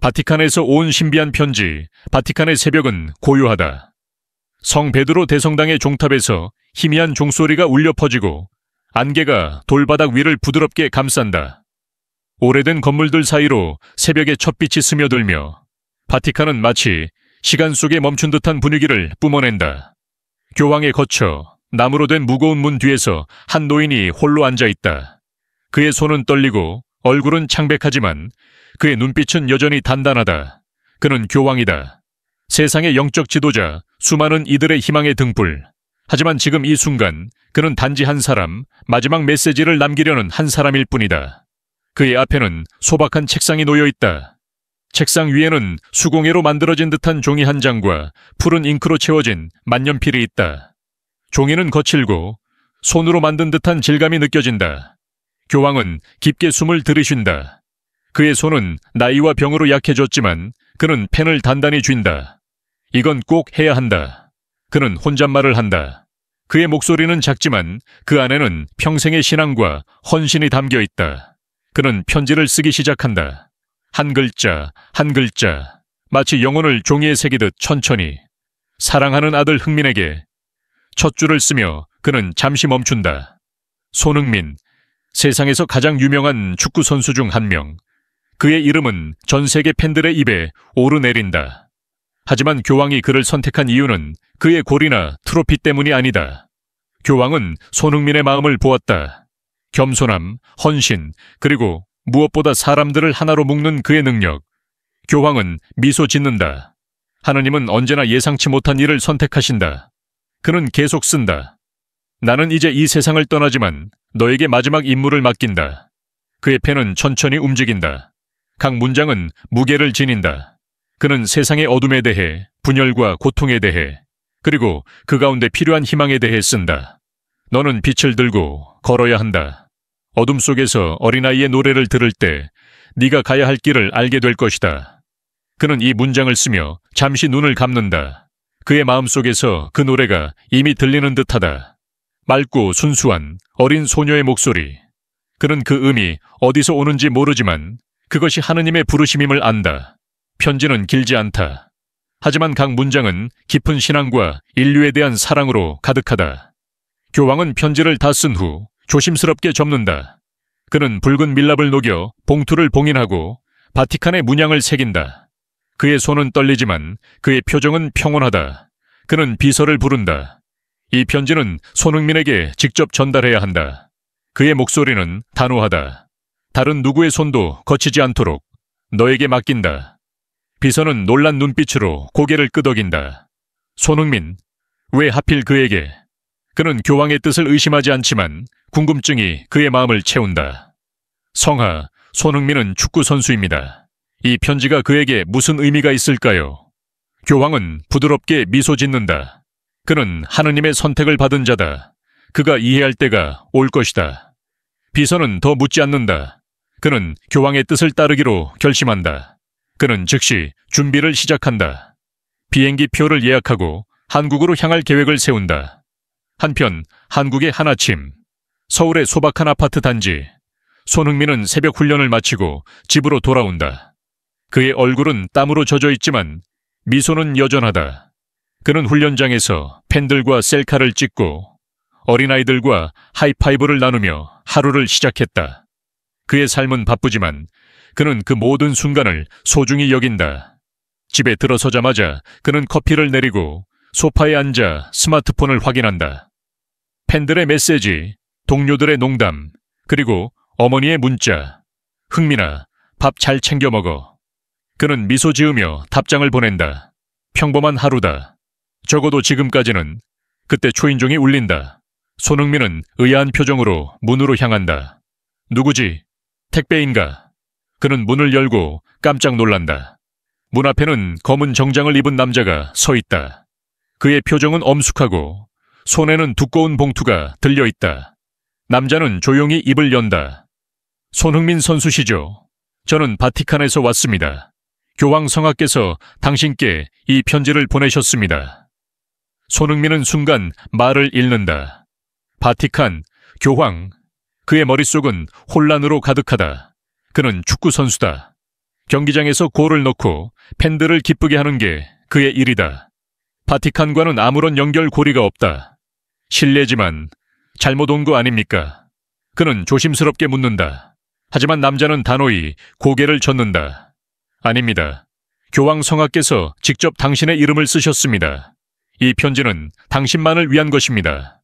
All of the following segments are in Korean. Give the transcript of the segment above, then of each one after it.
바티칸에서 온 신비한 편지, 바티칸의 새벽은 고요하다. 성 베드로 대성당의 종탑에서 희미한 종소리가 울려 퍼지고 안개가 돌바닥 위를 부드럽게 감싼다. 오래된 건물들 사이로 새벽의 첫빛이 스며들며 바티칸은 마치 시간 속에 멈춘 듯한 분위기를 뿜어낸다. 교황에 거쳐 나무로 된 무거운 문 뒤에서 한 노인이 홀로 앉아있다. 그의 손은 떨리고 얼굴은 창백하지만 그의 눈빛은 여전히 단단하다. 그는 교황이다. 세상의 영적 지도자, 수많은 이들의 희망의 등불. 하지만 지금 이 순간 그는 단지 한 사람, 마지막 메시지를 남기려는 한 사람일 뿐이다. 그의 앞에는 소박한 책상이 놓여있다. 책상 위에는 수공예로 만들어진 듯한 종이 한 장과 푸른 잉크로 채워진 만년필이 있다. 종이는 거칠고 손으로 만든 듯한 질감이 느껴진다. 교황은 깊게 숨을 들이쉰다. 그의 손은 나이와 병으로 약해졌지만 그는 펜을 단단히 쥔다. 이건 꼭 해야 한다. 그는 혼잣말을 한다. 그의 목소리는 작지만 그 안에는 평생의 신앙과 헌신이 담겨 있다. 그는 편지를 쓰기 시작한다. 한 글자, 한 글자, 마치 영혼을 종이에 새기듯 천천히. 사랑하는 아들 흥민에게. 첫 줄을 쓰며 그는 잠시 멈춘다. 손흥민, 세상에서 가장 유명한 축구 선수 중 한 명. 그의 이름은 전 세계 팬들의 입에 오르내린다. 하지만 교황이 그를 선택한 이유는 그의 골이나 트로피 때문이 아니다. 교황은 손흥민의 마음을 보았다. 겸손함, 헌신, 그리고 무엇보다 사람들을 하나로 묶는 그의 능력. 교황은 미소 짓는다. 하느님은 언제나 예상치 못한 일을 선택하신다. 그는 계속 쓴다. 나는 이제 이 세상을 떠나지만 너에게 마지막 임무를 맡긴다. 그의 펜은 천천히 움직인다. 각 문장은 무게를 지닌다. 그는 세상의 어둠에 대해, 분열과 고통에 대해, 그리고 그 가운데 필요한 희망에 대해 쓴다. 너는 빛을 들고 걸어야 한다. 어둠 속에서 어린아이의 노래를 들을 때 네가 가야 할 길을 알게 될 것이다. 그는 이 문장을 쓰며 잠시 눈을 감는다. 그의 마음속에서 그 노래가 이미 들리는 듯하다. 맑고 순수한 어린 소녀의 목소리. 그는 그 음이 어디서 오는지 모르지만 그것이 하느님의 부르심임을 안다. 편지는 길지 않다. 하지만 각 문장은 깊은 신앙과 인류에 대한 사랑으로 가득하다. 교황은 편지를 다 쓴 후 조심스럽게 접는다. 그는 붉은 밀랍을 녹여 봉투를 봉인하고 바티칸의 문양을 새긴다. 그의 손은 떨리지만 그의 표정은 평온하다. 그는 비서를 부른다. 이 편지는 손흥민에게 직접 전달해야 한다. 그의 목소리는 단호하다. 다른 누구의 손도 거치지 않도록 너에게 맡긴다. 비서는 놀란 눈빛으로 고개를 끄덕인다. 손흥민, 왜 하필 그에게? 그는 교황의 뜻을 의심하지 않지만 궁금증이 그의 마음을 채운다. 성하, 손흥민은 축구 선수입니다. 이 편지가 그에게 무슨 의미가 있을까요? 교황은 부드럽게 미소 짓는다. 그는 하느님의 선택을 받은 자다. 그가 이해할 때가 올 것이다. 비서는 더 묻지 않는다. 그는 교황의 뜻을 따르기로 결심한다. 그는 즉시 준비를 시작한다. 비행기 표를 예약하고 한국으로 향할 계획을 세운다. 한편 한국의 한아침, 서울의 소박한 아파트 단지. 손흥민은 새벽 훈련을 마치고 집으로 돌아온다. 그의 얼굴은 땀으로 젖어 있지만 미소는 여전하다. 그는 훈련장에서 팬들과 셀카를 찍고 어린아이들과 하이파이브를 나누며 하루를 시작했다. 그의 삶은 바쁘지만 그는 그 모든 순간을 소중히 여긴다. 집에 들어서자마자 그는 커피를 내리고 소파에 앉아 스마트폰을 확인한다. 팬들의 메시지, 동료들의 농담, 그리고 어머니의 문자. 흥민아, 밥 잘 챙겨 먹어. 그는 미소 지으며 답장을 보낸다. 평범한 하루다. 적어도 지금까지는. 그때 초인종이 울린다. 손흥민은 의아한 표정으로 문으로 향한다. 누구지? 택배인가? 그는 문을 열고 깜짝 놀란다. 문 앞에는 검은 정장을 입은 남자가 서 있다. 그의 표정은 엄숙하고 손에는 두꺼운 봉투가 들려있다. 남자는 조용히 입을 연다. 손흥민 선수시죠? 저는 바티칸에서 왔습니다. 교황 성하께서 당신께 이 편지를 보내셨습니다. 손흥민은 순간 말을 잃는다. 바티칸, 교황. 그의 머릿속은 혼란으로 가득하다. 그는 축구 선수다. 경기장에서 골을 넣고 팬들을 기쁘게 하는 게 그의 일이다. 바티칸과는 아무런 연결고리가 없다. 실례지만 잘못 온 거 아닙니까? 그는 조심스럽게 묻는다. 하지만 남자는 단호히 고개를 젓는다. 아닙니다. 교황 성하께서 직접 당신의 이름을 쓰셨습니다. 이 편지는 당신만을 위한 것입니다.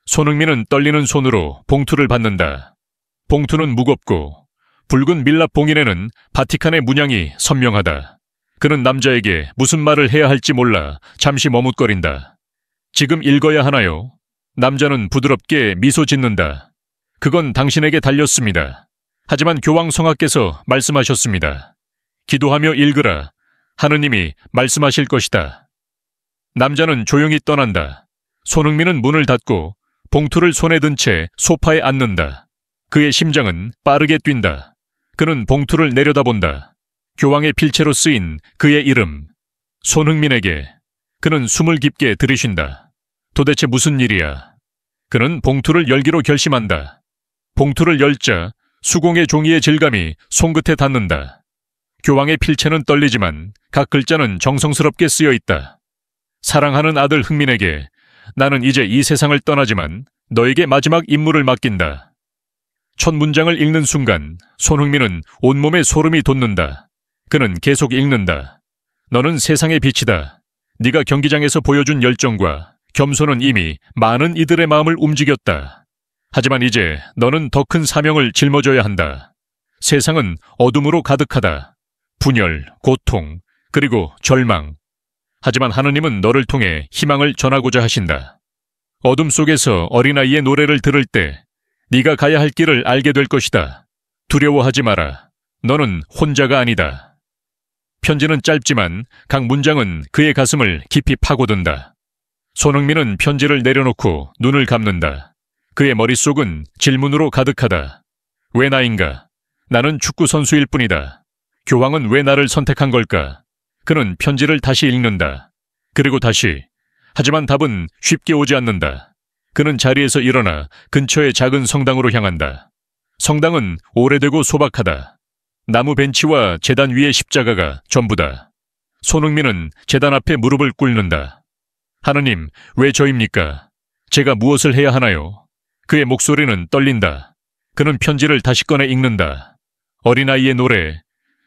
손흥민은 떨리는 손으로 봉투를 받는다. 봉투는 무겁고 붉은 밀랍 봉인에는 바티칸의 문양이 선명하다. 그는 남자에게 무슨 말을 해야 할지 몰라 잠시 머뭇거린다. 지금 읽어야 하나요? 남자는 부드럽게 미소 짓는다. 그건 당신에게 달렸습니다. 하지만 교황 성하께서 말씀하셨습니다. 기도하며 읽으라. 하느님이 말씀하실 것이다. 남자는 조용히 떠난다. 손흥민은 문을 닫고 봉투를 손에 든 채 소파에 앉는다. 그의 심장은 빠르게 뛴다. 그는 봉투를 내려다본다. 교황의 필체로 쓰인 그의 이름. 손흥민에게. 그는 숨을 깊게 들이쉰다. 도대체 무슨 일이야? 그는 봉투를 열기로 결심한다. 봉투를 열자 수공의 종이의 질감이 손끝에 닿는다. 교황의 필체는 떨리지만 각 글자는 정성스럽게 쓰여 있다. 사랑하는 아들 흥민에게 나는 이제 이 세상을 떠나지만 너에게 마지막 임무를 맡긴다. 첫 문장을 읽는 순간 손흥민은 온몸에 소름이 돋는다. 그는 계속 읽는다. 너는 세상의 빛이다. 네가 경기장에서 보여준 열정과 겸손은 이미 많은 이들의 마음을 움직였다. 하지만 이제 너는 더 큰 사명을 짊어져야 한다. 세상은 어둠으로 가득하다. 분열, 고통, 그리고 절망. 하지만 하느님은 너를 통해 희망을 전하고자 하신다. 어둠 속에서 어린아이의 노래를 들을 때 네가 가야 할 길을 알게 될 것이다. 두려워하지 마라. 너는 혼자가 아니다. 편지는 짧지만 각 문장은 그의 가슴을 깊이 파고든다. 손흥민은 편지를 내려놓고 눈을 감는다. 그의 머릿속은 질문으로 가득하다. 왜 나인가? 나는 축구 선수일 뿐이다. 교황은 왜 나를 선택한 걸까? 그는 편지를 다시 읽는다. 그리고 다시. 하지만 답은 쉽게 오지 않는다. 그는 자리에서 일어나 근처의 작은 성당으로 향한다. 성당은 오래되고 소박하다. 나무 벤치와 제단 위의 십자가가 전부다. 손흥민은 제단 앞에 무릎을 꿇는다. 하느님, 왜 저입니까? 제가 무엇을 해야 하나요? 그의 목소리는 떨린다. 그는 편지를 다시 꺼내 읽는다. 어린아이의 노래,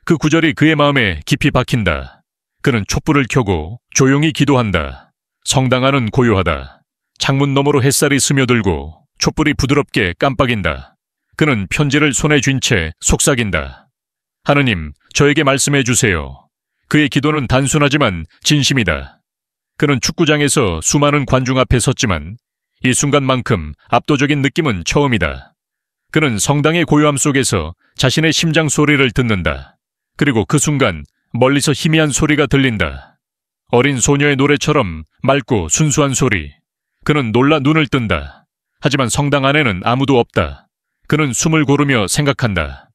그 구절이 그의 마음에 깊이 박힌다. 그는 촛불을 켜고 조용히 기도한다. 성당 안은 고요하다. 창문 너머로 햇살이 스며들고 촛불이 부드럽게 깜빡인다. 그는 편지를 손에 쥔 채 속삭인다. 하느님, 저에게 말씀해 주세요. 그의 기도는 단순하지만 진심이다. 그는 축구장에서 수많은 관중 앞에 섰지만 이 순간만큼 압도적인 느낌은 처음이다. 그는 성당의 고요함 속에서 자신의 심장 소리를 듣는다. 그리고 그 순간 멀리서 희미한 소리가 들린다. 어린 소녀의 노래처럼 맑고 순수한 소리. 그는 놀라 눈을 뜬다. 하지만 성당 안에는 아무도 없다. 그는 숨을 고르며 생각한다.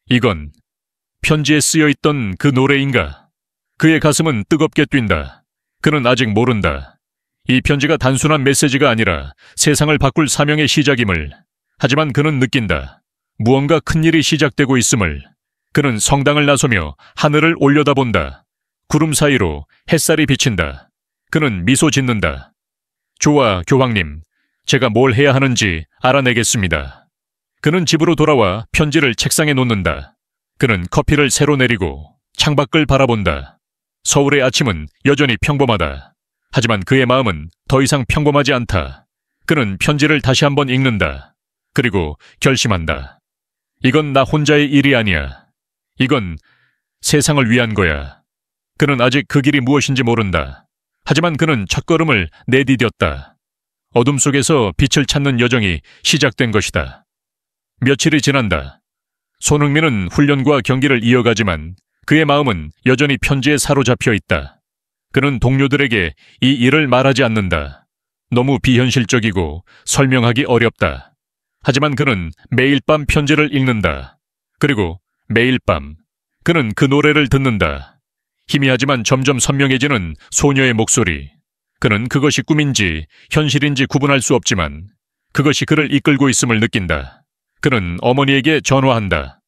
이건 편지에 쓰여 있던 그 노래인가? 그의 가슴은 뜨겁게 뛴다. 그는 아직 모른다. 이 편지가 단순한 메시지가 아니라 세상을 바꿀 사명의 시작임을. 하지만 그는 느낀다. 무언가 큰일이 시작되고 있음을. 그는 성당을 나서며 하늘을 올려다본다. 구름 사이로 햇살이 비친다. 그는 미소 짓는다. 좋아, 교황님. 제가 뭘 해야 하는지 알아내겠습니다. 그는 집으로 돌아와 편지를 책상에 놓는다. 그는 커피를 새로 내리고 창밖을 바라본다. 서울의 아침은 여전히 평범하다. 하지만 그의 마음은 더 이상 평범하지 않다. 그는 편지를 다시 한번 읽는다. 그리고 결심한다. 이건 나 혼자의 일이 아니야. 이건 세상을 위한 거야. 그는 아직 그 길이 무엇인지 모른다. 하지만 그는 첫걸음을 내디뎠다. 어둠 속에서 빛을 찾는 여정이 시작된 것이다. 며칠이 지난다. 손흥민은 훈련과 경기를 이어가지만 그의 마음은 여전히 편지에 사로잡혀 있다. 그는 동료들에게 이 일을 말하지 않는다. 너무 비현실적이고 설명하기 어렵다. 하지만 그는 매일 밤 편지를 읽는다. 그리고 매일 밤 그는 그 노래를 듣는다. 희미하지만 점점 선명해지는 소녀의 목소리. 그는 그것이 꿈인지 현실인지 구분할 수 없지만 그것이 그를 이끌고 있음을 느낀다. 그는 어머니에게 전화한다.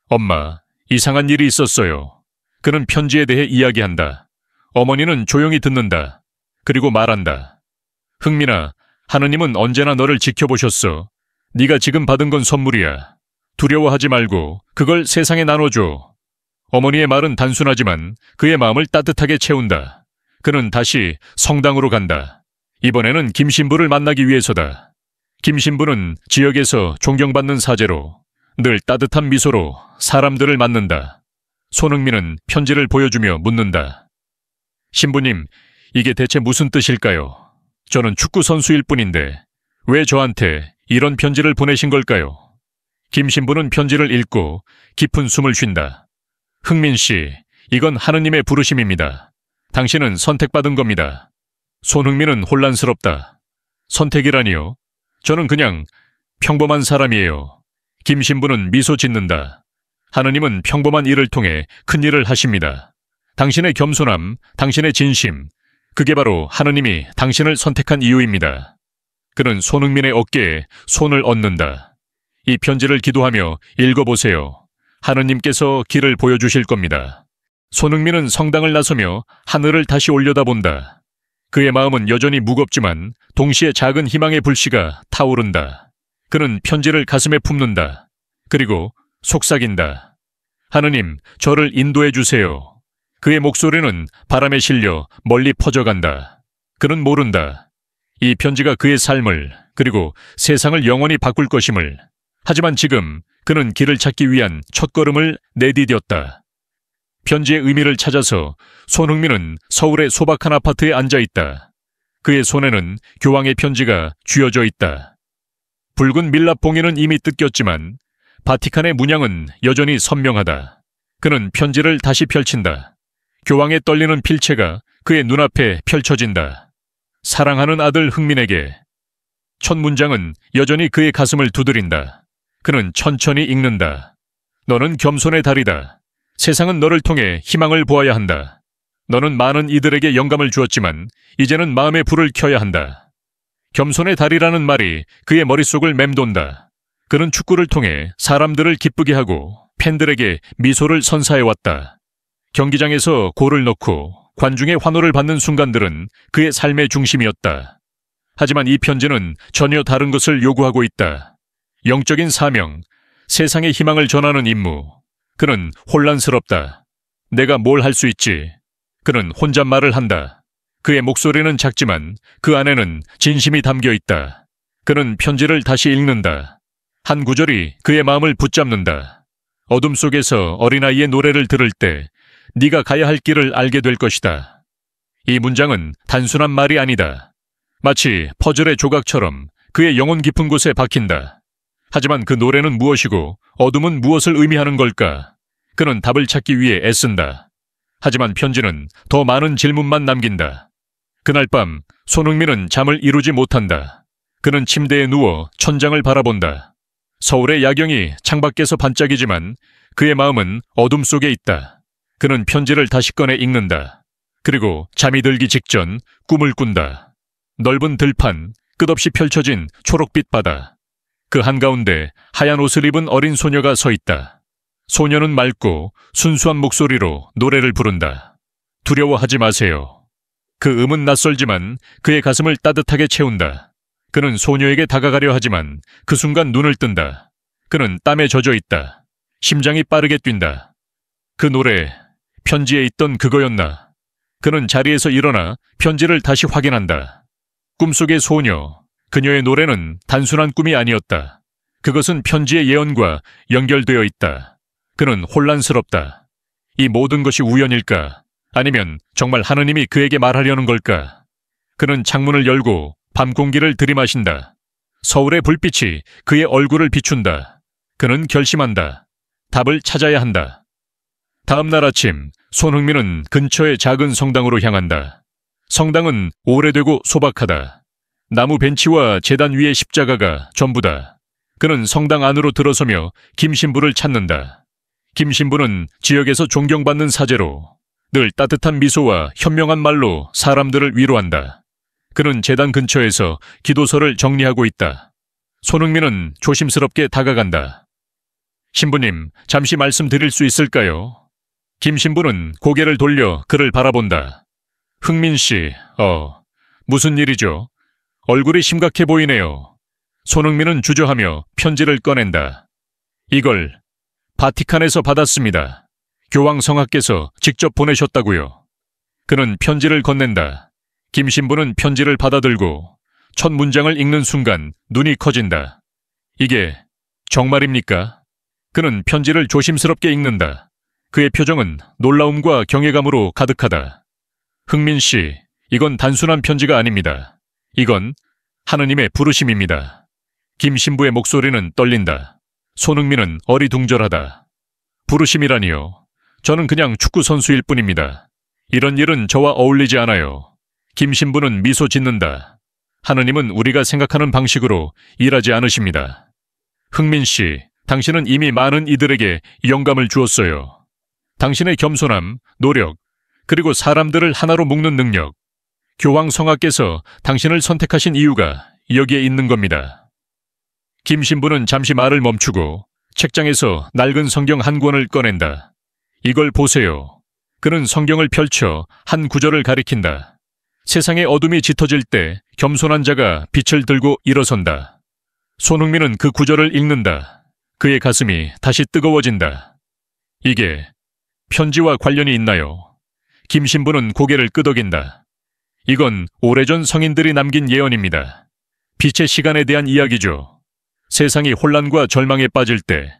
엄마, 이상한 일이 있었어요. 그는 편지에 대해 이야기한다. 어머니는 조용히 듣는다. 그리고 말한다. 흥민아, 하느님은 언제나 너를 지켜보셨어. 네가 지금 받은 건 선물이야. 두려워하지 말고 그걸 세상에 나눠줘. 어머니의 말은 단순하지만 그의 마음을 따뜻하게 채운다. 그는 다시 성당으로 간다. 이번에는 김신부를 만나기 위해서다. 김신부는 지역에서 존경받는 사제로 늘 따뜻한 미소로 사람들을 맞는다. 손흥민은 편지를 보여주며 묻는다. 신부님, 이게 대체 무슨 뜻일까요? 저는 축구 선수일 뿐인데 왜 저한테 이런 편지를 보내신 걸까요? 김신부는 편지를 읽고 깊은 숨을 쉰다. 흥민 씨, 이건 하느님의 부르심입니다. 당신은 선택받은 겁니다. 손흥민은 혼란스럽다. 선택이라니요? 저는 그냥 평범한 사람이에요. 김신부는 미소 짓는다. 하느님은 평범한 일을 통해 큰 일을 하십니다. 당신의 겸손함, 당신의 진심, 그게 바로 하느님이 당신을 선택한 이유입니다. 그는 손흥민의 어깨에 손을 얹는다. 이 편지를 기도하며 읽어보세요. 하느님께서 길을 보여주실 겁니다. 손흥민은 성당을 나서며 하늘을 다시 올려다본다. 그의 마음은 여전히 무겁지만 동시에 작은 희망의 불씨가 타오른다. 그는 편지를 가슴에 품는다. 그리고 속삭인다. 하느님, 저를 인도해 주세요. 그의 목소리는 바람에 실려 멀리 퍼져간다. 그는 모른다. 이 편지가 그의 삶을, 그리고 세상을 영원히 바꿀 것임을. 하지만 지금 그는 길을 찾기 위한 첫걸음을 내디뎠다. 편지의 의미를 찾아서 손흥민은 서울의 소박한 아파트에 앉아있다. 그의 손에는 교황의 편지가 쥐어져 있다. 붉은 밀랍 봉인은 이미 뜯겼지만 바티칸의 문양은 여전히 선명하다. 그는 편지를 다시 펼친다. 교황의 떨리는 필체가 그의 눈앞에 펼쳐진다. 사랑하는 아들 흥민에게. 첫 문장은 여전히 그의 가슴을 두드린다. 그는 천천히 읽는다. 너는 겸손의 달이다. 세상은 너를 통해 희망을 보아야 한다. 너는 많은 이들에게 영감을 주었지만 이제는 마음의 불을 켜야 한다. 겸손의 달이라는 말이 그의 머릿속을 맴돈다. 그는 축구를 통해 사람들을 기쁘게 하고 팬들에게 미소를 선사해왔다. 경기장에서 골을 넣고 관중의 환호를 받는 순간들은 그의 삶의 중심이었다. 하지만 이 편지는 전혀 다른 것을 요구하고 있다. 영적인 사명, 세상의 희망을 전하는 임무. 그는 혼란스럽다. 내가 뭘 할 수 있지? 그는 혼잣말을 한다. 그의 목소리는 작지만 그 안에는 진심이 담겨 있다. 그는 편지를 다시 읽는다. 한 구절이 그의 마음을 붙잡는다. 어둠 속에서 어린아이의 노래를 들을 때 네가 가야 할 길을 알게 될 것이다. 이 문장은 단순한 말이 아니다. 마치 퍼즐의 조각처럼 그의 영혼 깊은 곳에 박힌다. 하지만 그 노래는 무엇이고 어둠은 무엇을 의미하는 걸까? 그는 답을 찾기 위해 애쓴다. 하지만 편지는 더 많은 질문만 남긴다. 그날 밤 손흥민은 잠을 이루지 못한다. 그는 침대에 누워 천장을 바라본다. 서울의 야경이 창밖에서 반짝이지만 그의 마음은 어둠 속에 있다. 그는 편지를 다시 꺼내 읽는다. 그리고 잠이 들기 직전 꿈을 꾼다. 넓은 들판, 끝없이 펼쳐진 초록빛 바다. 그 한가운데 하얀 옷을 입은 어린 소녀가 서 있다. 소녀는 맑고 순수한 목소리로 노래를 부른다. 두려워하지 마세요. 그 음은 낯설지만 그의 가슴을 따뜻하게 채운다. 그는 소녀에게 다가가려 하지만 그 순간 눈을 뜬다. 그는 땀에 젖어 있다. 심장이 빠르게 뛴다. 그 노래, 편지에 있던 그거였나? 그는 자리에서 일어나 편지를 다시 확인한다. 꿈속의 소녀, 그녀의 노래는 단순한 꿈이 아니었다. 그것은 편지의 예언과 연결되어 있다. 그는 혼란스럽다. 이 모든 것이 우연일까? 아니면 정말 하느님이 그에게 말하려는 걸까? 그는 창문을 열고 밤 공기를 들이마신다. 서울의 불빛이 그의 얼굴을 비춘다. 그는 결심한다. 답을 찾아야 한다. 다음 날 아침, 손흥민은 근처의 작은 성당으로 향한다. 성당은 오래되고 소박하다. 나무 벤치와 제단 위의 십자가가 전부다. 그는 성당 안으로 들어서며 김신부를 찾는다. 김신부는 지역에서 존경받는 사제로 늘 따뜻한 미소와 현명한 말로 사람들을 위로한다. 그는 제단 근처에서 기도서를 정리하고 있다. 손흥민은 조심스럽게 다가간다. 신부님, 잠시 말씀드릴 수 있을까요? 김 신부는 고개를 돌려 그를 바라본다. 흥민 씨, 무슨 일이죠? 얼굴이 심각해 보이네요. 손흥민은 주저하며 편지를 꺼낸다. 이걸 바티칸에서 받았습니다. 교황 성하께서 직접 보내셨다고요. 그는 편지를 건넨다. 김 신부는 편지를 받아들고 첫 문장을 읽는 순간 눈이 커진다. 이게 정말입니까? 그는 편지를 조심스럽게 읽는다. 그의 표정은 놀라움과 경외감으로 가득하다. 흥민 씨, 이건 단순한 편지가 아닙니다. 이건 하느님의 부르심입니다. 김 신부의 목소리는 떨린다. 손흥민은 어리둥절하다. 부르심이라니요. 저는 그냥 축구 선수일 뿐입니다. 이런 일은 저와 어울리지 않아요. 김 신부는 미소 짓는다. 하느님은 우리가 생각하는 방식으로 일하지 않으십니다. 흥민 씨, 당신은 이미 많은 이들에게 영감을 주었어요. 당신의 겸손함, 노력, 그리고 사람들을 하나로 묶는 능력. 교황 성하께서 당신을 선택하신 이유가 여기에 있는 겁니다. 김 신부는 잠시 말을 멈추고 책장에서 낡은 성경 한 권을 꺼낸다. 이걸 보세요. 그는 성경을 펼쳐 한 구절을 가리킨다. 세상의 어둠이 짙어질 때 겸손한 자가 빛을 들고 일어선다. 손흥민은 그 구절을 읽는다. 그의 가슴이 다시 뜨거워진다. 이게 편지와 관련이 있나요? 김 신부는 고개를 끄덕인다. 이건 오래전 성인들이 남긴 예언입니다. 빛의 시간에 대한 이야기죠. 세상이 혼란과 절망에 빠질 때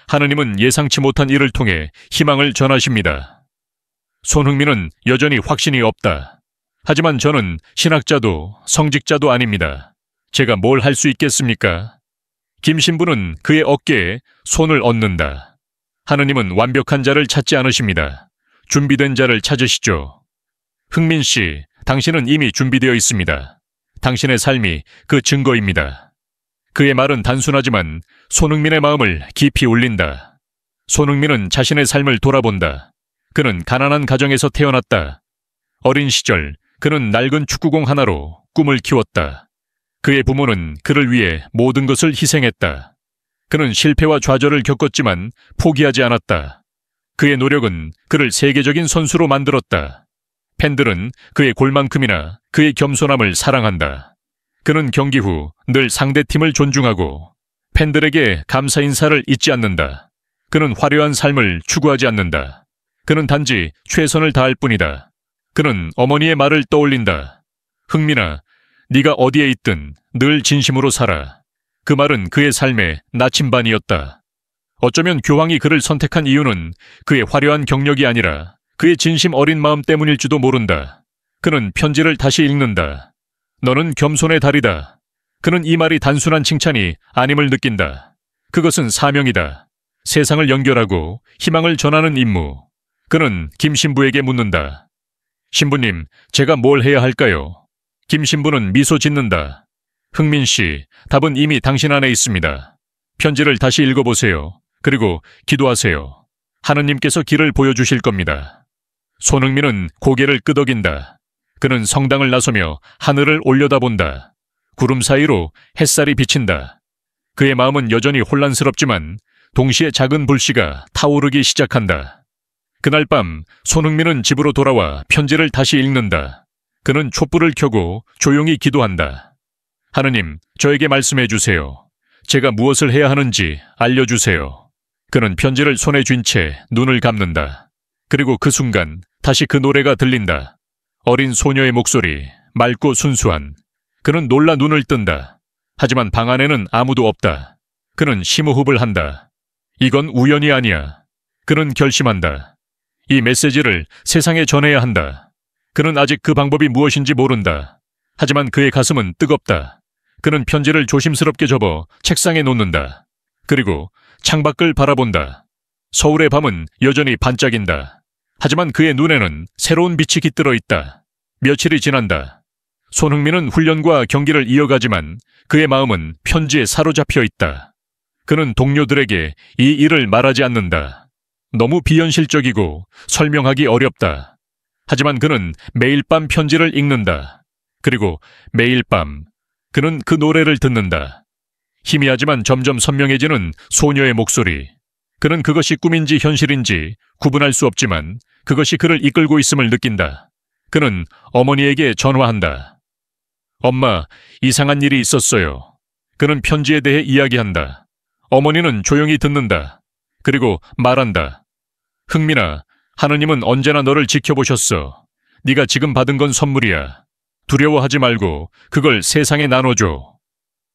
하느님은 예상치 못한 일을 통해 희망을 전하십니다. 손흥민은 여전히 확신이 없다. 하지만 저는 신학자도 성직자도 아닙니다. 제가 뭘 할 수 있겠습니까? 김 신부는 그의 어깨에 손을 얹는다. 하느님은 완벽한 자를 찾지 않으십니다. 준비된 자를 찾으시죠. 흥민 씨, 당신은 이미 준비되어 있습니다. 당신의 삶이 그 증거입니다. 그의 말은 단순하지만 손흥민의 마음을 깊이 울린다. 손흥민은 자신의 삶을 돌아본다. 그는 가난한 가정에서 태어났다. 어린 시절 그는 낡은 축구공 하나로 꿈을 키웠다. 그의 부모는 그를 위해 모든 것을 희생했다. 그는 실패와 좌절을 겪었지만 포기하지 않았다. 그의 노력은 그를 세계적인 선수로 만들었다. 팬들은 그의 골만큼이나 그의 겸손함을 사랑한다. 그는 경기 후 늘 상대팀을 존중하고 팬들에게 감사 인사를 잊지 않는다. 그는 화려한 삶을 추구하지 않는다. 그는 단지 최선을 다할 뿐이다. 그는 어머니의 말을 떠올린다. 흥민아, 네가 어디에 있든 늘 진심으로 살아. 그 말은 그의 삶의 나침반이었다. 어쩌면 교황이 그를 선택한 이유는 그의 화려한 경력이 아니라 그의 진심 어린 마음 때문일지도 모른다. 그는 편지를 다시 읽는다. 너는 겸손의 달이다. 그는 이 말이 단순한 칭찬이 아님을 느낀다. 그것은 사명이다. 세상을 연결하고 희망을 전하는 임무. 그는 김 신부에게 묻는다. 신부님, 제가 뭘 해야 할까요? 김 신부는 미소 짓는다. 흥민 씨, 답은 이미 당신 안에 있습니다. 편지를 다시 읽어보세요. 그리고 기도하세요. 하느님께서 길을 보여주실 겁니다. 손흥민은 고개를 끄덕인다. 그는 성당을 나서며 하늘을 올려다본다. 구름 사이로 햇살이 비친다. 그의 마음은 여전히 혼란스럽지만 동시에 작은 불씨가 타오르기 시작한다. 그날 밤 손흥민은 집으로 돌아와 편지를 다시 읽는다. 그는 촛불을 켜고 조용히 기도한다. 하느님, 저에게 말씀해 주세요. 제가 무엇을 해야 하는지 알려주세요. 그는 편지를 손에 쥔 채 눈을 감는다. 그리고 그 순간 다시 그 노래가 들린다. 어린 소녀의 목소리, 맑고 순수한. 그는 놀라 눈을 뜬다. 하지만 방 안에는 아무도 없다. 그는 심호흡을 한다. 이건 우연이 아니야. 그는 결심한다. 이 메시지를 세상에 전해야 한다. 그는 아직 그 방법이 무엇인지 모른다. 하지만 그의 가슴은 뜨겁다. 그는 편지를 조심스럽게 접어 책상에 놓는다. 그리고 창밖을 바라본다. 서울의 밤은 여전히 반짝인다. 하지만 그의 눈에는 새로운 빛이 깃들어 있다. 며칠이 지난다. 손흥민은 훈련과 경기를 이어가지만 그의 마음은 편지에 사로잡혀 있다. 그는 동료들에게 이 일을 말하지 않는다. 너무 비현실적이고 설명하기 어렵다. 하지만 그는 매일 밤 편지를 읽는다. 그리고 매일 밤 그는 그 노래를 듣는다. 희미하지만 점점 선명해지는 소녀의 목소리. 그는 그것이 꿈인지 현실인지 구분할 수 없지만 그것이 그를 이끌고 있음을 느낀다. 그는 어머니에게 전화한다. 엄마, 이상한 일이 있었어요. 그는 편지에 대해 이야기한다. 어머니는 조용히 듣는다. 그리고 말한다. 흥민아, 하느님은 언제나 너를 지켜보셨어. 네가 지금 받은 건 선물이야. 두려워하지 말고 그걸 세상에 나눠줘.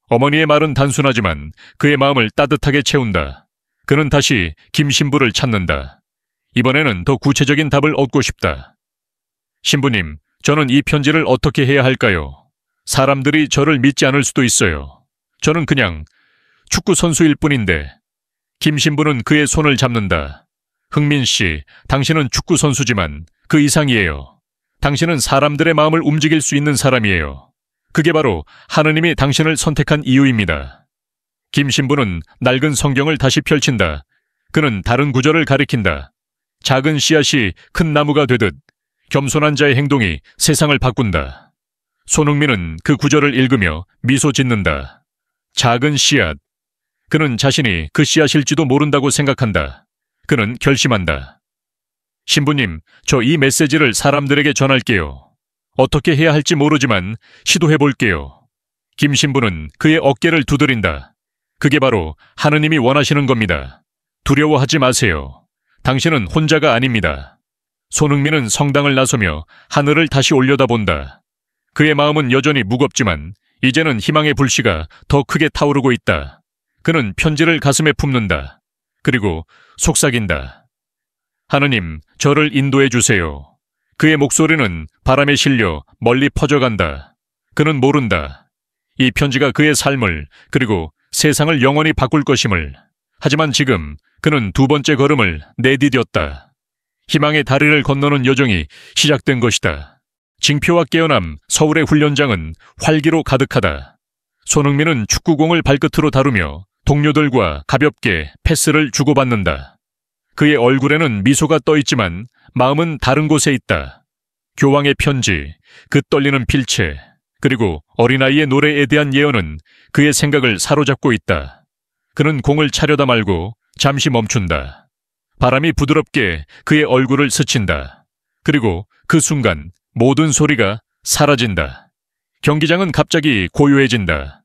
어머니의 말은 단순하지만 그의 마음을 따뜻하게 채운다. 그는 다시 김 신부를 찾는다. 이번에는 더 구체적인 답을 얻고 싶다. 신부님, 저는 이 편지를 어떻게 해야 할까요? 사람들이 저를 믿지 않을 수도 있어요. 저는 그냥 축구 선수일 뿐인데. 김 신부는 그의 손을 잡는다. 흥민 씨, 당신은 축구 선수지만 그 이상이에요. 당신은 사람들의 마음을 움직일 수 있는 사람이에요. 그게 바로 하느님이 당신을 선택한 이유입니다. 김 신부는 낡은 성경을 다시 펼친다. 그는 다른 구절을 가리킨다. 작은 씨앗이 큰 나무가 되듯 겸손한 자의 행동이 세상을 바꾼다. 손흥민은 그 구절을 읽으며 미소 짓는다. 작은 씨앗. 그는 자신이 그 씨앗일지도 모른다고 생각한다. 그는 결심한다. 신부님, 저 이 메시지를 사람들에게 전할게요. 어떻게 해야 할지 모르지만 시도해볼게요. 김 신부는 그의 어깨를 두드린다. 그게 바로 하느님이 원하시는 겁니다. 두려워하지 마세요. 당신은 혼자가 아닙니다. 손흥민은 성당을 나서며 하늘을 다시 올려다본다. 그의 마음은 여전히 무겁지만 이제는 희망의 불씨가 더 크게 타오르고 있다. 그는 편지를 가슴에 품는다. 그리고 속삭인다. 하느님, 저를 인도해 주세요. 그의 목소리는 바람에 실려 멀리 퍼져간다. 그는 모른다. 이 편지가 그의 삶을 그리고 세상을 영원히 바꿀 것임을. 하지만 지금 그는 두 번째 걸음을 내디뎠다. 희망의 다리를 건너는 여정이 시작된 것이다. 징표와 깨어남 서울의 훈련장은 활기로 가득하다. 손흥민은 축구공을 발끝으로 다루며 동료들과 가볍게 패스를 주고받는다. 그의 얼굴에는 미소가 떠있지만 마음은 다른 곳에 있다. 교황의 편지, 그 떨리는 필체, 그리고 어린아이의 노래에 대한 예언은 그의 생각을 사로잡고 있다. 그는 공을 차려다 말고 잠시 멈춘다. 바람이 부드럽게 그의 얼굴을 스친다. 그리고 그 순간 모든 소리가 사라진다. 경기장은 갑자기 고요해진다.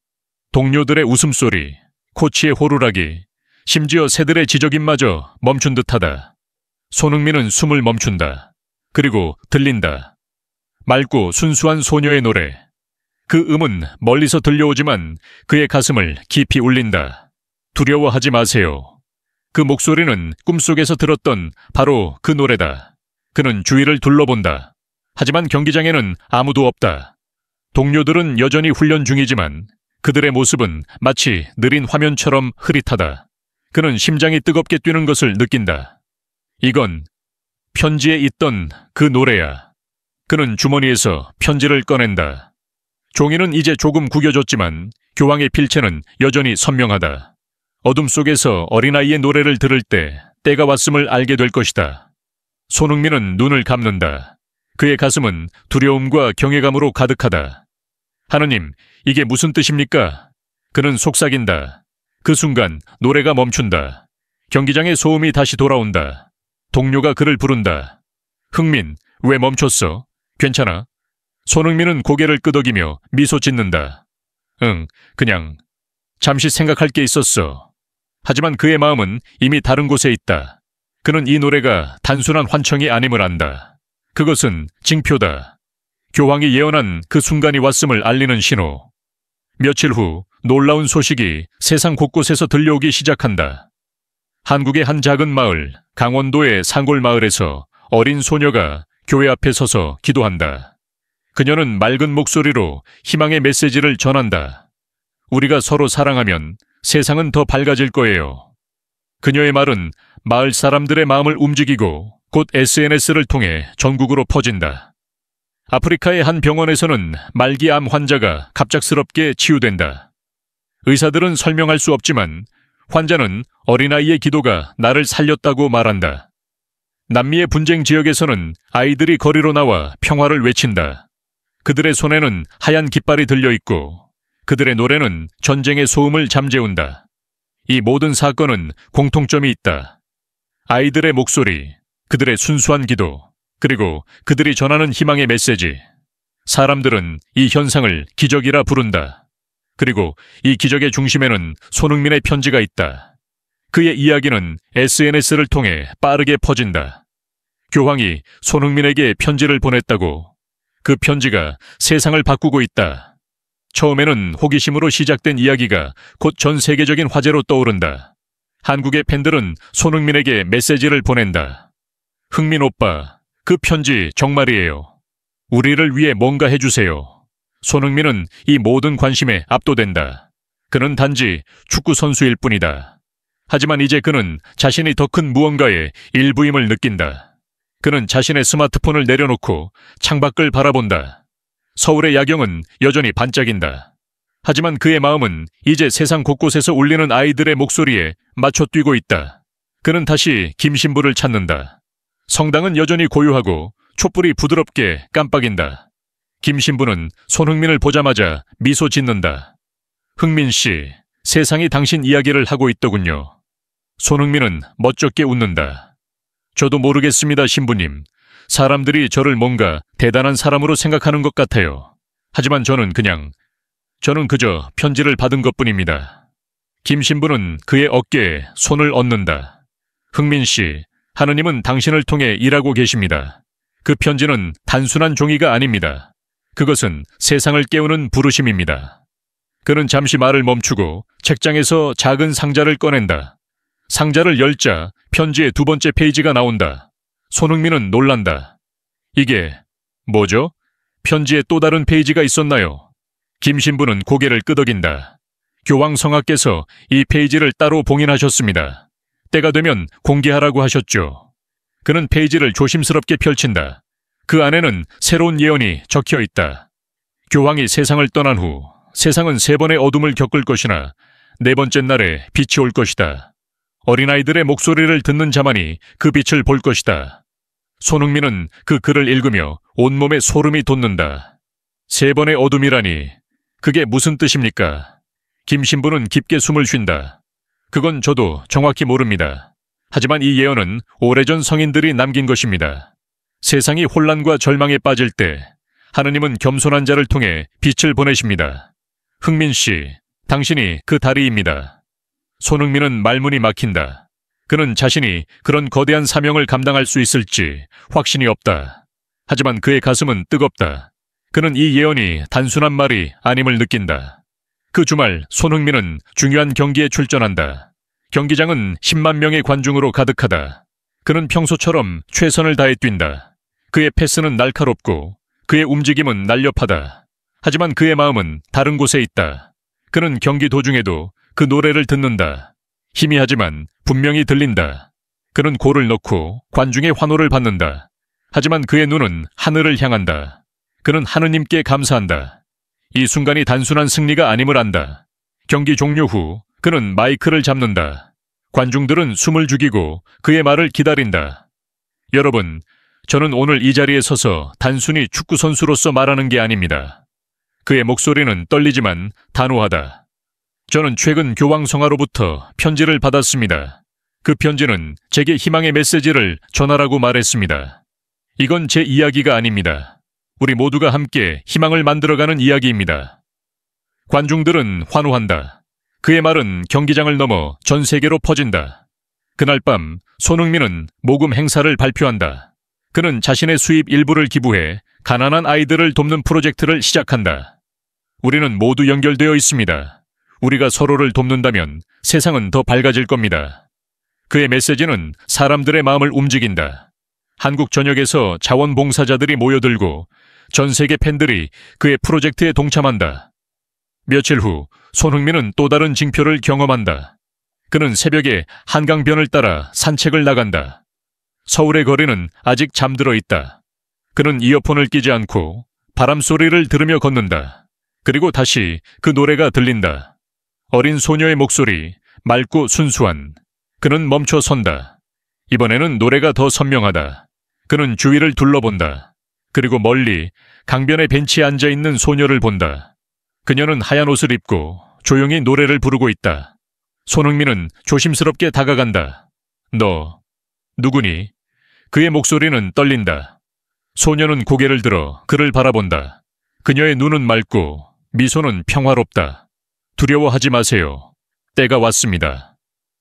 동료들의 웃음소리, 코치의 호루라기, 심지어 새들의 지저귀마저 멈춘 듯하다. 손흥민은 숨을 멈춘다. 그리고 들린다. 맑고 순수한 소녀의 노래. 그 음은 멀리서 들려오지만 그의 가슴을 깊이 울린다. 두려워하지 마세요. 그 목소리는 꿈속에서 들었던 바로 그 노래다. 그는 주위를 둘러본다. 하지만 경기장에는 아무도 없다. 동료들은 여전히 훈련 중이지만 그들의 모습은 마치 느린 화면처럼 흐릿하다. 그는 심장이 뜨겁게 뛰는 것을 느낀다. 이건 편지에 있던 그 노래야. 그는 주머니에서 편지를 꺼낸다. 종이는 이제 조금 구겨졌지만 교황의 필체는 여전히 선명하다. 어둠 속에서 어린아이의 노래를 들을 때 때가 왔음을 알게 될 것이다. 손흥민은 눈을 감는다. 그의 가슴은 두려움과 경외감으로 가득하다. 하느님, 이게 무슨 뜻입니까? 그는 속삭인다. 그 순간 노래가 멈춘다. 경기장의 소음이 다시 돌아온다. 동료가 그를 부른다. 흥민, 왜 멈췄어? 괜찮아? 손흥민은 고개를 끄덕이며 미소 짓는다. 응, 그냥 잠시 생각할 게 있었어. 하지만 그의 마음은 이미 다른 곳에 있다. 그는 이 노래가 단순한 환청이 아님을 안다. 그것은 징표다. 교황이 예언한 그 순간이 왔음을 알리는 신호. 며칠 후 놀라운 소식이 세상 곳곳에서 들려오기 시작한다. 한국의 한 작은 마을, 강원도의 산골 마을에서 어린 소녀가 교회 앞에 서서 기도한다. 그녀는 맑은 목소리로 희망의 메시지를 전한다. 우리가 서로 사랑하면 세상은 더 밝아질 거예요. 그녀의 말은 마을 사람들의 마음을 움직이고 곧 SNS를 통해 전국으로 퍼진다. 아프리카의 한 병원에서는 말기암 환자가 갑작스럽게 치유된다. 의사들은 설명할 수 없지만 환자는 어린아이의 기도가 나를 살렸다고 말한다. 남미의 분쟁 지역에서는 아이들이 거리로 나와 평화를 외친다. 그들의 손에는 하얀 깃발이 들려있고 그들의 노래는 전쟁의 소음을 잠재운다. 이 모든 사건은 공통점이 있다. 아이들의 목소리, 그들의 순수한 기도, 그리고 그들이 전하는 희망의 메시지. 사람들은 이 현상을 기적이라 부른다. 그리고 이 기적의 중심에는 손흥민의 편지가 있다. 그의 이야기는 SNS를 통해 빠르게 퍼진다. 교황이 손흥민에게 편지를 보냈다고. 그 편지가 세상을 바꾸고 있다. 처음에는 호기심으로 시작된 이야기가 곧 전 세계적인 화제로 떠오른다. 한국의 팬들은 손흥민에게 메시지를 보낸다. 흥민 오빠, 그 편지 정말이에요. 우리를 위해 뭔가 해주세요. 손흥민은 이 모든 관심에 압도된다. 그는 단지 축구 선수일 뿐이다. 하지만 이제 그는 자신이 더 큰 무언가의 일부임을 느낀다. 그는 자신의 스마트폰을 내려놓고 창밖을 바라본다. 서울의 야경은 여전히 반짝인다. 하지만 그의 마음은 이제 세상 곳곳에서 울리는 아이들의 목소리에 맞춰 뛰고 있다. 그는 다시 김신부를 찾는다. 성당은 여전히 고요하고 촛불이 부드럽게 깜빡인다. 김신부는 손흥민을 보자마자 미소 짓는다. 흥민 씨, 세상이 당신 이야기를 하고 있더군요. 손흥민은 멋쩍게 웃는다. 저도 모르겠습니다, 신부님. 사람들이 저를 뭔가 대단한 사람으로 생각하는 것 같아요. 하지만 저는 그저 편지를 받은 것뿐입니다. 김신부는 그의 어깨에 손을 얹는다. 흥민 씨, 하느님은 당신을 통해 일하고 계십니다. 그 편지는 단순한 종이가 아닙니다. 그것은 세상을 깨우는 부르심입니다. 그는 잠시 말을 멈추고 책장에서 작은 상자를 꺼낸다. 상자를 열자 편지의 두 번째 페이지가 나온다. 손흥민은 놀란다. 이게 뭐죠? 편지에 또 다른 페이지가 있었나요? 김신부는 고개를 끄덕인다. 교황 성하께서 이 페이지를 따로 봉인하셨습니다. 때가 되면 공개하라고 하셨죠. 그는 페이지를 조심스럽게 펼친다. 그 안에는 새로운 예언이 적혀 있다. 교황이 세상을 떠난 후 세상은 3번의 어둠을 겪을 것이나 4번째 날에 빛이 올 것이다. 어린아이들의 목소리를 듣는 자만이 그 빛을 볼 것이다. 손흥민은 그 글을 읽으며 온몸에 소름이 돋는다. 3번의 어둠이라니, 그게 무슨 뜻입니까? 김신부는 깊게 숨을 쉰다. 그건 저도 정확히 모릅니다. 하지만 이 예언은 오래전 성인들이 남긴 것입니다. 세상이 혼란과 절망에 빠질 때 하느님은 겸손한 자를 통해 빛을 보내십니다. 흥민 씨, 당신이 그 다리입니다. 손흥민은 말문이 막힌다. 그는 자신이 그런 거대한 사명을 감당할 수 있을지 확신이 없다. 하지만 그의 가슴은 뜨겁다. 그는 이 예언이 단순한 말이 아님을 느낀다. 그 주말 손흥민은 중요한 경기에 출전한다. 경기장은 10만 명의 관중으로 가득하다. 그는 평소처럼 최선을 다해 뛴다. 그의 패스는 날카롭고 그의 움직임은 날렵하다. 하지만 그의 마음은 다른 곳에 있다. 그는 경기 도중에도 그 노래를 듣는다. 희미하지만 분명히 들린다. 그는 골을 넣고 관중의 환호를 받는다. 하지만 그의 눈은 하늘을 향한다. 그는 하느님께 감사한다. 이 순간이 단순한 승리가 아님을 안다. 경기 종료 후 그는 마이크를 잡는다. 관중들은 숨을 죽이고 그의 말을 기다린다. 여러분, 저는 오늘 이 자리에 서서 단순히 축구 선수로서 말하는 게 아닙니다. 그의 목소리는 떨리지만 단호하다. 저는 최근 교황 성하로부터 편지를 받았습니다. 그 편지는 제게 희망의 메시지를 전하라고 말했습니다. 이건 제 이야기가 아닙니다. 우리 모두가 함께 희망을 만들어가는 이야기입니다. 관중들은 환호한다. 그의 말은 경기장을 넘어 전 세계로 퍼진다. 그날 밤 손흥민은 모금 행사를 발표한다. 그는 자신의 수입 일부를 기부해 가난한 아이들을 돕는 프로젝트를 시작한다. 우리는 모두 연결되어 있습니다. 우리가 서로를 돕는다면 세상은 더 밝아질 겁니다. 그의 메시지는 사람들의 마음을 움직인다. 한국 전역에서 자원봉사자들이 모여들고 전 세계 팬들이 그의 프로젝트에 동참한다. 며칠 후 손흥민은 또 다른 징표를 경험한다. 그는 새벽에 한강변을 따라 산책을 나간다. 서울의 거리는 아직 잠들어 있다. 그는 이어폰을 끼지 않고 바람 소리를 들으며 걷는다. 그리고 다시 그 노래가 들린다. 어린 소녀의 목소리, 맑고 순수한. 그는 멈춰 선다. 이번에는 노래가 더 선명하다. 그는 주위를 둘러본다. 그리고 멀리 강변의 벤치에 앉아있는 소녀를 본다. 그녀는 하얀 옷을 입고 조용히 노래를 부르고 있다. 손흥민은 조심스럽게 다가간다. 너 누구니? 그의 목소리는 떨린다. 소녀는 고개를 들어 그를 바라본다. 그녀의 눈은 맑고 미소는 평화롭다. 두려워하지 마세요. 때가 왔습니다.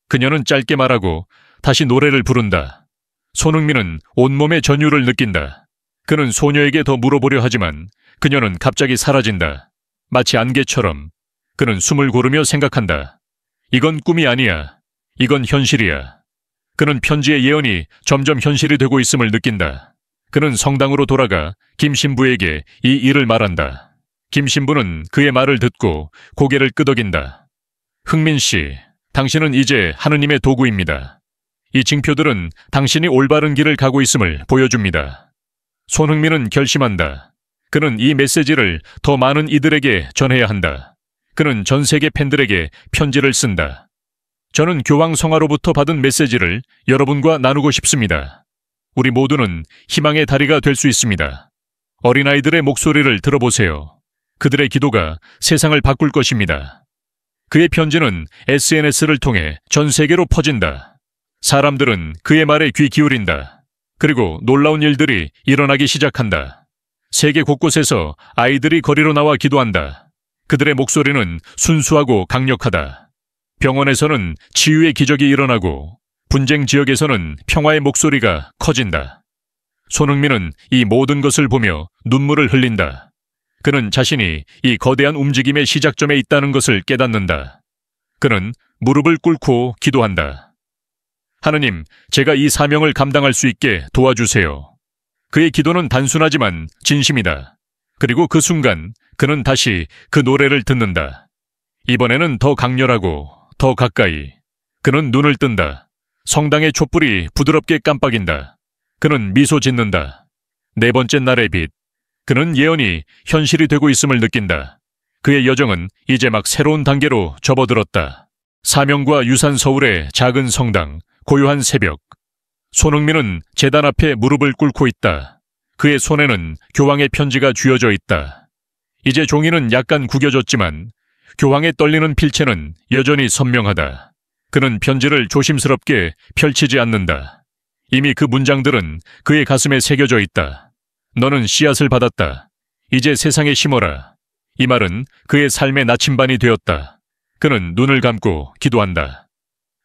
그녀는 짧게 말하고 다시 노래를 부른다. 손흥민은 온몸의 전율을 느낀다. 그는 소녀에게 더 물어보려 하지만 그녀는 갑자기 사라진다. 마치 안개처럼. 그는 숨을 고르며 생각한다. 이건 꿈이 아니야. 이건 현실이야. 그는 편지의 예언이 점점 현실이 되고 있음을 느낀다. 그는 성당으로 돌아가 김 신부에게 이 일을 말한다. 김 신부는 그의 말을 듣고 고개를 끄덕인다. 흥민 씨, 당신은 이제 하느님의 도구입니다. 이 징표들은 당신이 올바른 길을 가고 있음을 보여줍니다. 손흥민은 결심한다. 그는 이 메시지를 더 많은 이들에게 전해야 한다. 그는 전 세계 팬들에게 편지를 쓴다. 저는 교황 성화로부터 받은 메시지를 여러분과 나누고 싶습니다. 우리 모두는 희망의 다리가 될 수 있습니다. 어린아이들의 목소리를 들어보세요. 그들의 기도가 세상을 바꿀 것입니다. 그의 편지는 SNS를 통해 전 세계로 퍼진다. 사람들은 그의 말에 귀 기울인다. 그리고 놀라운 일들이 일어나기 시작한다. 세계 곳곳에서 아이들이 거리로 나와 기도한다. 그들의 목소리는 순수하고 강력하다. 병원에서는 치유의 기적이 일어나고 분쟁 지역에서는 평화의 목소리가 커진다. 손흥민은 이 모든 것을 보며 눈물을 흘린다. 그는 자신이 이 거대한 움직임의 시작점에 있다는 것을 깨닫는다. 그는 무릎을 꿇고 기도한다. 하느님, 제가 이 사명을 감당할 수 있게 도와주세요. 그의 기도는 단순하지만 진심이다. 그리고 그 순간 그는 다시 그 노래를 듣는다. 이번에는 더 강렬하고 더 가까이. 그는 눈을 뜬다. 성당의 촛불이 부드럽게 깜빡인다. 그는 미소 짓는다. 네 번째 날의 빛. 그는 예언이 현실이 되고 있음을 느낀다. 그의 여정은 이제 막 새로운 단계로 접어들었다. 사명과 유산 서울의 작은 성당, 고요한 새벽. 손흥민은 제단 앞에 무릎을 꿇고 있다. 그의 손에는 교황의 편지가 쥐어져 있다. 이제 종이는 약간 구겨졌지만 교황의 떨리는 필체는 여전히 선명하다. 그는 편지를 조심스럽게 펼치지 않는다. 이미 그 문장들은 그의 가슴에 새겨져 있다. 너는 씨앗을 받았다. 이제 세상에 심어라. 이 말은 그의 삶의 나침반이 되었다. 그는 눈을 감고 기도한다.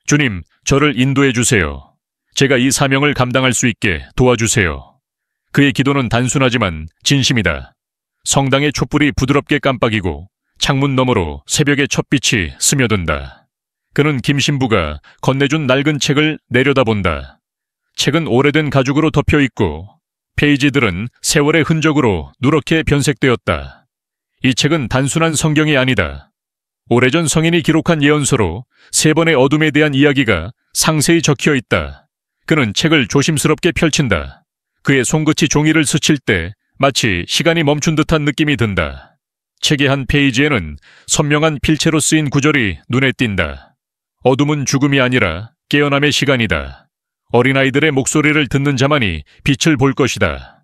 주님, 저를 인도해 주세요. 제가 이 사명을 감당할 수 있게 도와주세요. 그의 기도는 단순하지만 진심이다. 성당의 촛불이 부드럽게 깜빡이고 창문 너머로 새벽의 첫빛이 스며든다. 그는 김 신부가 건네준 낡은 책을 내려다본다. 책은 오래된 가죽으로 덮여 있고 페이지들은 세월의 흔적으로 누렇게 변색되었다. 이 책은 단순한 성경이 아니다. 오래전 성인이 기록한 예언서로 3번의 어둠에 대한 이야기가 상세히 적혀 있다. 그는 책을 조심스럽게 펼친다. 그의 손끝이 종이를 스칠 때 마치 시간이 멈춘 듯한 느낌이 든다. 책의 한 페이지에는 선명한 필체로 쓰인 구절이 눈에 띈다. 어둠은 죽음이 아니라 깨어남의 시간이다. 어린아이들의 목소리를 듣는 자만이 빛을 볼 것이다.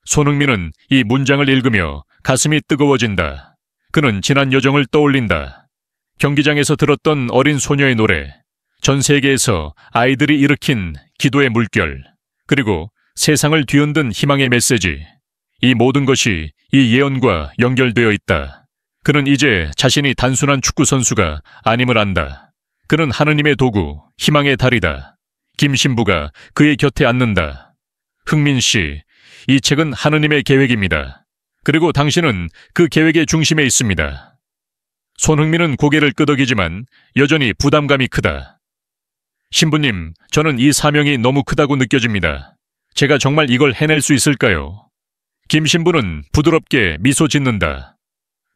손흥민은 이 문장을 읽으며 가슴이 뜨거워진다. 그는 지난 여정을 떠올린다. 경기장에서 들었던 어린 소녀의 노래, 전 세계에서 아이들이 일으킨 기도의 물결, 그리고 세상을 뒤흔든 희망의 메시지. 이 모든 것이 이 예언과 연결되어 있다. 그는 이제 자신이 단순한 축구 선수가 아님을 안다. 그는 하느님의 도구, 희망의 달이다. 김 신부가 그의 곁에 앉는다. 흥민 씨, 이 책은 하느님의 계획입니다. 그리고 당신은 그 계획의 중심에 있습니다. 손흥민은 고개를 끄덕이지만 여전히 부담감이 크다. 신부님, 저는 이 사명이 너무 크다고 느껴집니다. 제가 정말 이걸 해낼 수 있을까요? 김 신부는 부드럽게 미소 짓는다.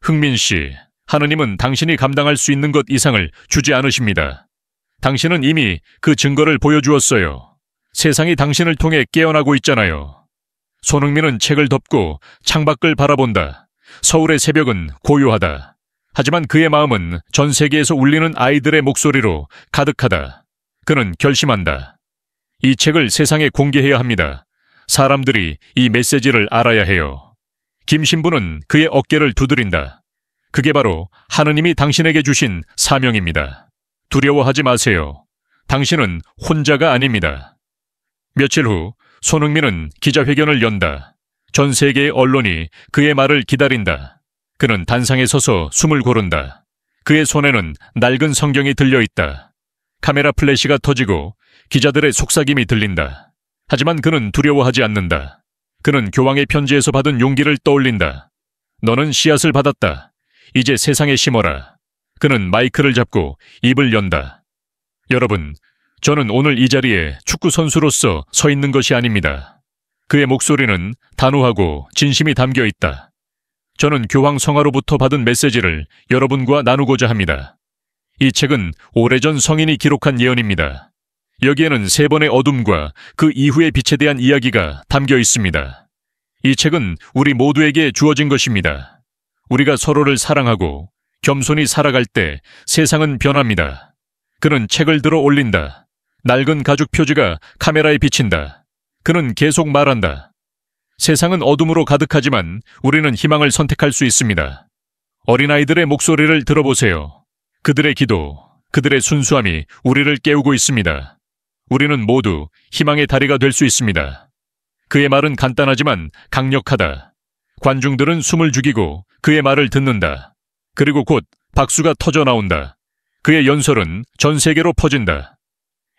흥민 씨, 하느님은 당신이 감당할 수 있는 것 이상을 주지 않으십니다. 당신은 이미 그 증거를 보여주었어요. 세상이 당신을 통해 깨어나고 있잖아요. 손흥민은 책을 덮고 창밖을 바라본다. 서울의 새벽은 고요하다. 하지만 그의 마음은 전 세계에서 울리는 아이들의 목소리로 가득하다. 그는 결심한다. 이 책을 세상에 공개해야 합니다. 사람들이 이 메시지를 알아야 해요. 김 신부는 그의 어깨를 두드린다. 그게 바로 하느님이 당신에게 주신 사명입니다. 두려워하지 마세요. 당신은 혼자가 아닙니다. 며칠 후 손흥민은 기자회견을 연다. 전 세계의 언론이 그의 말을 기다린다. 그는 단상에 서서 숨을 고른다. 그의 손에는 낡은 성경이 들려있다. 카메라 플래시가 터지고 기자들의 속삭임이 들린다. 하지만 그는 두려워하지 않는다. 그는 교황의 편지에서 받은 용기를 떠올린다. 너는 씨앗을 받았다. 이제 세상에 심어라. 그는 마이크를 잡고 입을 연다. 여러분, 저는 오늘 이 자리에 축구 선수로서 서 있는 것이 아닙니다. 그의 목소리는 단호하고 진심이 담겨 있다. 저는 교황 성화로부터 받은 메시지를 여러분과 나누고자 합니다. 이 책은 오래전 성인이 기록한 예언입니다. 여기에는 3번의 어둠과 그 이후의 빛에 대한 이야기가 담겨 있습니다. 이 책은 우리 모두에게 주어진 것입니다. 우리가 서로를 사랑하고 겸손히 살아갈 때 세상은 변합니다. 그는 책을 들어 올린다. 낡은 가죽 표지가 카메라에 비친다. 그는 계속 말한다. 세상은 어둠으로 가득하지만 우리는 희망을 선택할 수 있습니다. 어린아이들의 목소리를 들어보세요. 그들의 기도, 그들의 순수함이 우리를 깨우고 있습니다. 우리는 모두 희망의 다리가 될 수 있습니다. 그의 말은 간단하지만 강력하다. 관중들은 숨을 죽이고 그의 말을 듣는다. 그리고 곧 박수가 터져 나온다. 그의 연설은 전 세계로 퍼진다.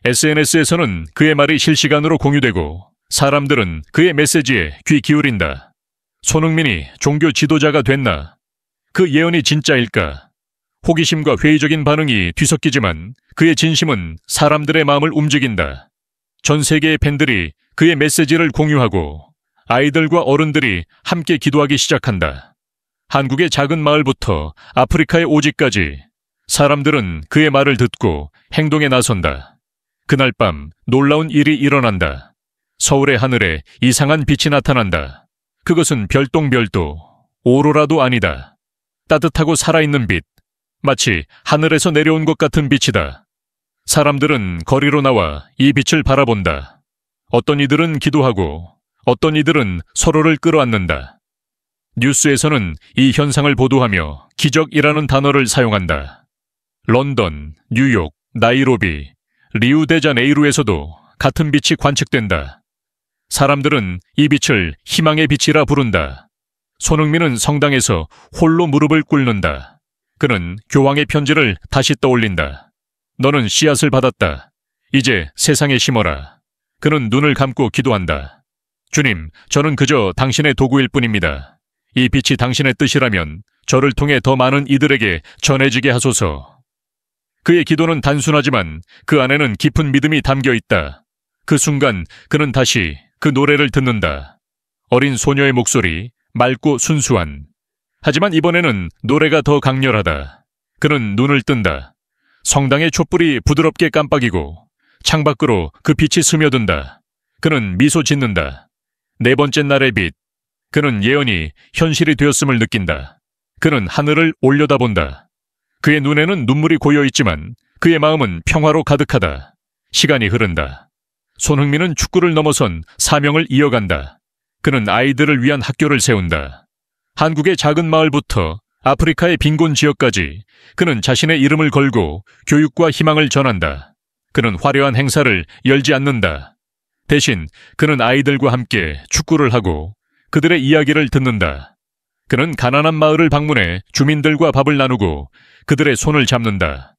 SNS에서는 그의 말이 실시간으로 공유되고 사람들은 그의 메시지에 귀 기울인다. 손흥민이 종교 지도자가 됐나? 그 예언이 진짜일까? 호기심과 회의적인 반응이 뒤섞이지만 그의 진심은 사람들의 마음을 움직인다. 전 세계의 팬들이 그의 메시지를 공유하고 아이들과 어른들이 함께 기도하기 시작한다. 한국의 작은 마을부터 아프리카의 오지까지 사람들은 그의 말을 듣고 행동에 나선다. 그날 밤 놀라운 일이 일어난다. 서울의 하늘에 이상한 빛이 나타난다. 그것은 별똥별도 오로라도 아니다. 따뜻하고 살아있는 빛, 마치 하늘에서 내려온 것 같은 빛이다. 사람들은 거리로 나와 이 빛을 바라본다. 어떤 이들은 기도하고 어떤 이들은 서로를 끌어안는다. 뉴스에서는 이 현상을 보도하며 기적이라는 단어를 사용한다. 런던, 뉴욕, 나이로비, 리우데자네이루에서도 같은 빛이 관측된다. 사람들은 이 빛을 희망의 빛이라 부른다. 손흥민은 성당에서 홀로 무릎을 꿇는다. 그는 교황의 편지를 다시 떠올린다. 너는 씨앗을 받았다. 이제 세상에 심어라. 그는 눈을 감고 기도한다. 주님, 저는 그저 당신의 도구일 뿐입니다. 이 빛이 당신의 뜻이라면 저를 통해 더 많은 이들에게 전해지게 하소서. 그의 기도는 단순하지만 그 안에는 깊은 믿음이 담겨 있다. 그 순간 그는 다시 그 노래를 듣는다. 어린 소녀의 목소리, 맑고 순수한. 하지만 이번에는 노래가 더 강렬하다. 그는 눈을 뜬다. 성당의 촛불이 부드럽게 깜빡이고 창밖으로 그 빛이 스며든다. 그는 미소 짓는다. 4번째 날의 빛. 그는 예언이 현실이 되었음을 느낀다. 그는 하늘을 올려다본다. 그의 눈에는 눈물이 고여있지만 그의 마음은 평화로 가득하다. 시간이 흐른다. 손흥민은 축구를 넘어선 사명을 이어간다. 그는 아이들을 위한 학교를 세운다. 한국의 작은 마을부터 아프리카의 빈곤 지역까지 그는 자신의 이름을 걸고 교육과 희망을 전한다. 그는 화려한 행사를 열지 않는다. 대신 그는 아이들과 함께 축구를 하고 그들의 이야기를 듣는다. 그는 가난한 마을을 방문해 주민들과 밥을 나누고 그들의 손을 잡는다.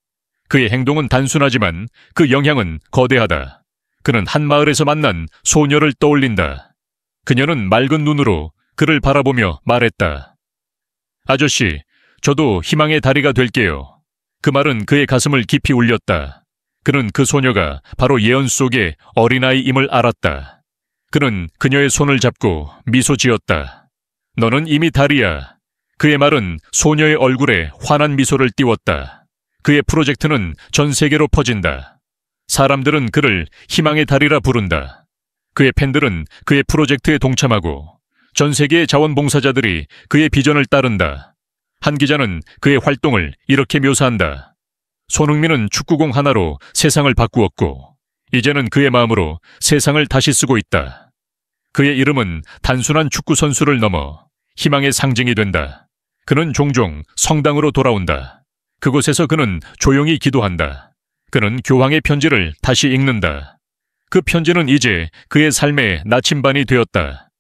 그의 행동은 단순하지만 그 영향은 거대하다. 그는 한 마을에서 만난 소녀를 떠올린다. 그녀는 맑은 눈으로 그를 바라보며 말했다. 아저씨, 저도 희망의 다리가 될게요. 그 말은 그의 가슴을 깊이 울렸다. 그는 그 소녀가 바로 예언 속의 어린아이임을 알았다. 그는 그녀의 손을 잡고 미소 지었다. 너는 이미 다리야. 그의 말은 소녀의 얼굴에 환한 미소를 띄웠다. 그의 프로젝트는 전 세계로 퍼진다. 사람들은 그를 희망의 다리라 부른다. 그의 팬들은 그의 프로젝트에 동참하고 전 세계의 자원봉사자들이 그의 비전을 따른다. 한 기자는 그의 활동을 이렇게 묘사한다. 손흥민은 축구공 하나로 세상을 바꾸었고 이제는 그의 마음으로 세상을 다시 쓰고 있다. 그의 이름은 단순한 축구 선수를 넘어 희망의 상징이 된다. 그는 종종 성당으로 돌아온다. 그곳에서 그는 조용히 기도한다. 그는 교황의 편지를 다시 읽는다. 그 편지는 이제 그의 삶의 나침반이 되었다.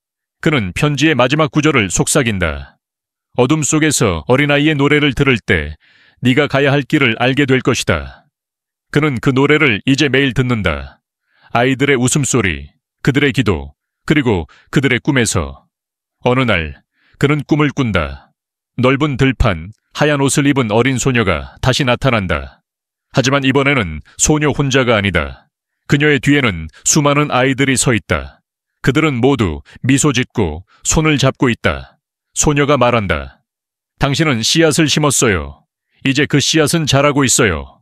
그는 편지의 마지막 구절을 속삭인다. 어둠 속에서 어린아이의 노래를 들을 때 네가 가야 할 길을 알게 될 것이다. 그는 그 노래를 이제 매일 듣는다. 아이들의 웃음소리, 그들의 기도, 그리고 그들의 꿈에서. 어느 날 그는 꿈을 꾼다. 넓은 들판, 하얀 옷을 입은 어린 소녀가 다시 나타난다. 하지만 이번에는 소녀 혼자가 아니다. 그녀의 뒤에는 수많은 아이들이 서 있다. 그들은 모두 미소 짓고 손을 잡고 있다. 소녀가 말한다. 당신은 씨앗을 심었어요. 이제 그 씨앗은 자라고 있어요.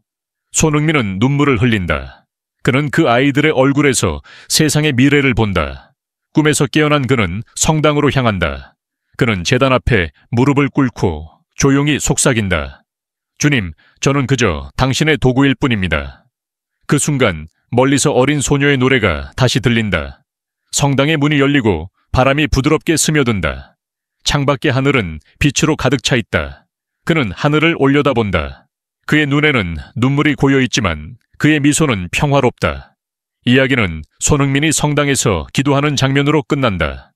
손흥민은 눈물을 흘린다. 그는 그 아이들의 얼굴에서 세상의 미래를 본다. 꿈에서 깨어난 그는 성당으로 향한다. 그는 제단 앞에 무릎을 꿇고 조용히 속삭인다. 주님, 저는 그저 당신의 도구일 뿐입니다. 그 순간 멀리서 어린 소녀의 노래가 다시 들린다. 성당의 문이 열리고 바람이 부드럽게 스며든다. 창밖의 하늘은 빛으로 가득 차 있다. 그는 하늘을 올려다본다. 그의 눈에는 눈물이 고여있지만 그의 미소는 평화롭다. 이야기는 손흥민이 성당에서 기도하는 장면으로 끝난다.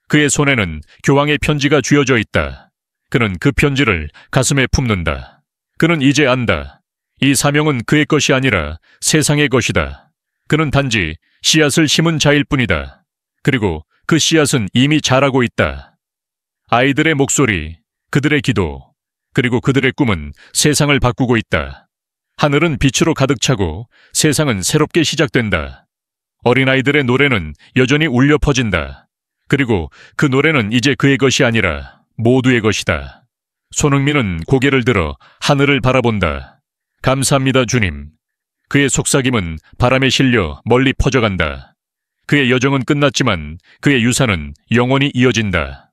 그의 손에는 교황의 편지가 쥐어져 있다. 그는 그 편지를 가슴에 품는다. 그는 이제 안다. 이 사명은 그의 것이 아니라 세상의 것이다. 그는 단지 씨앗을 심은 자일 뿐이다. 그리고 그 씨앗은 이미 자라고 있다. 아이들의 목소리, 그들의 기도, 그리고 그들의 꿈은 세상을 바꾸고 있다. 하늘은 빛으로 가득 차고 세상은 새롭게 시작된다. 어린아이들의 노래는 여전히 울려 퍼진다. 그리고 그 노래는 이제 그의 것이 아니라 모두의 것이다. 손흥민은 고개를 들어 하늘을 바라본다. 감사합니다, 주님. 그의 속삭임은 바람에 실려 멀리 퍼져간다. 그의 여정은 끝났지만 그의 유산은 영원히 이어진다.